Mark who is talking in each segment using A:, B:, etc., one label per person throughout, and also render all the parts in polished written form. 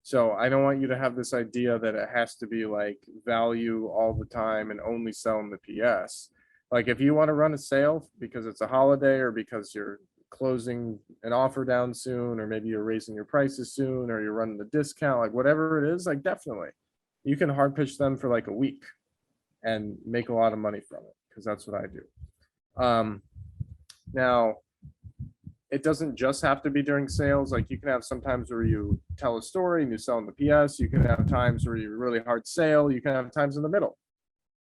A: So I don't want you to have this idea that it has to be like value all the time and only selling the PS. Like if you want to run a sale because it's a holiday or because you're closing an offer down soon, or maybe you're raising your prices soon, or you're running the discount, like whatever it is, like definitely you can hard pitch them for like a week and make a lot of money from it, because that's what I do. Now it doesn't just have to be during sales. Like you can have sometimes where you tell a story and you sell in the PS. You can have times where you really hard sale. You can have times in the middle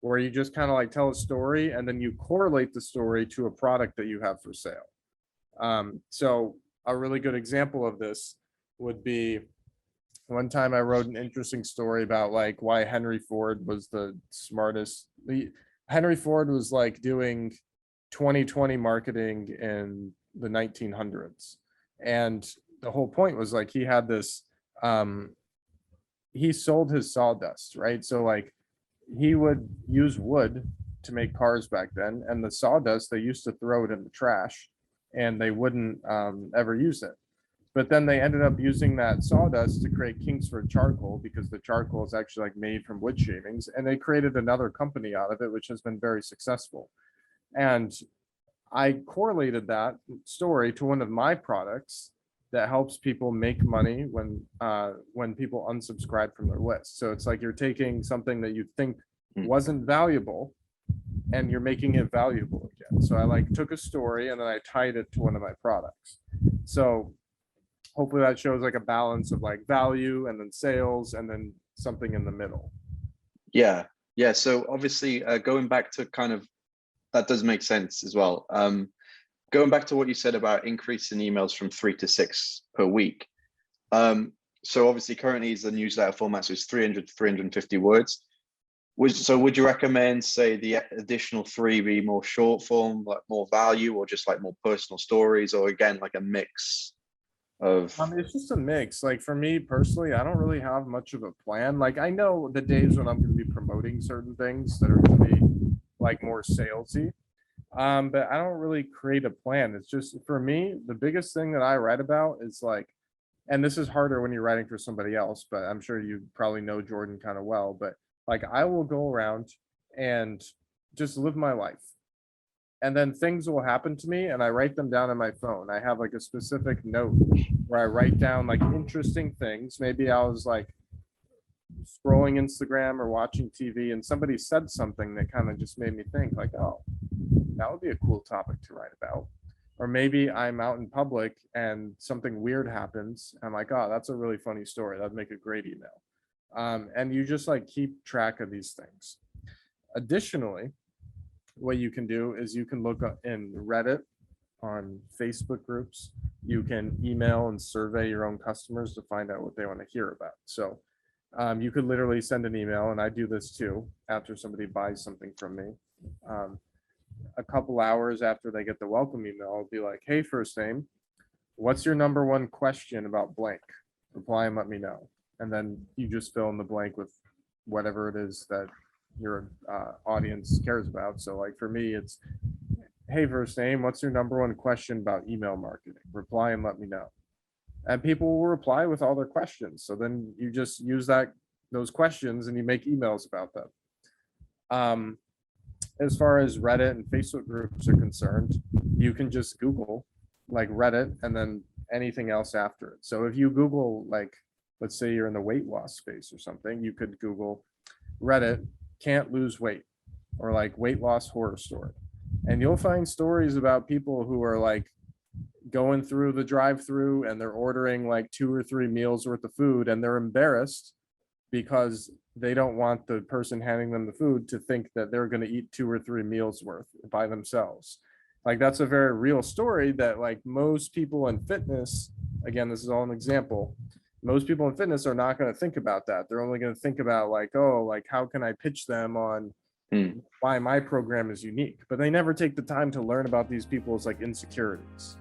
A: where you just kind of like tell a story and then you correlate the story to a product that you have for sale. So a really good example of this would be one time I wrote an interesting story about like why Henry Ford was the smartest. Henry Ford was like doing 2020 marketing in the 1900s. And the whole point was like he had this, he sold his sawdust, right? So like he would use wood to make cars back then, and the sawdust, they used to throw it in the trash and they wouldn't ever use it. But then they ended up using that sawdust to create Kingsford charcoal, because the charcoal is actually like made from wood shavings, and they created another company out of it, which has been very successful. And I correlated that story to one of my products that helps people make money when people unsubscribe from their list. So it's like you're taking something that you think wasn't valuable and you're making it valuable again. So I like took a story and then I tied it to one of my products. So hopefully that shows like a balance of like value and then sales and then something in the middle.
B: Yeah. So obviously, going back to kind of, that does make sense as well. Going back to what you said about increasing emails from 3 to 6 per week. So obviously currently the newsletter format, so it's 300 to 350 words. Would you recommend, say, the additional 3 be more short form, like more value, or just like more personal stories, or again, like a mix of?
A: It's just a mix. Like for me personally, I don't really have much of a plan. Like I know the days when I'm going to be promoting certain things that are going to be like more salesy. But I don't really create a plan. It's just, for me, the biggest thing that I write about is like, and this is harder when you're writing for somebody else, but I'm sure you probably know Jordan kind of well, but like I will go around and just live my life. And then things will happen to me and I write them down on my phone. I have like a specific note where I write down like interesting things. Maybe I was like scrolling Instagram or watching TV and somebody said something that kind of just made me think like, oh, that would be a cool topic to write about. Or maybe I'm out in public and something weird happens. I'm like, oh, that's a really funny story. That'd make a great email. And you just like keep track of these things. Additionally, what you can do is you can look up in Reddit, on Facebook groups. You can email and survey your own customers to find out what they want to hear about. So you could literally send an email, and I do this too, after somebody buys something from me. A couple hours after they get the welcome email, I'll be like, hey, first name, what's your number one question about blank? Reply and let me know. And then you just fill in the blank with whatever it is that your audience cares about. So like for me, it's, hey, first name, what's your number one question about email marketing? Reply and let me know. And people will reply with all their questions. So then you just use those questions and you make emails about them. As far as Reddit and Facebook groups are concerned, you can just Google like Reddit and then anything else after it. So if you Google, like, let's say you're in the weight loss space or something, you could Google Reddit, can't lose weight, or like weight loss horror story. And you'll find stories about people who are like going through the drive-through and they're ordering like 2 or 3 meals worth of food, and they're embarrassed because they don't want the person handing them the food to think that they're going to eat 2 or 3 meals worth by themselves. Like that's a very real story that like most people in fitness, again, this is all an example, most people in fitness are not going to think about that. They're only going to think about like, oh, like how can I pitch them on why my program is unique? But they never take the time to learn about these people's like insecurities.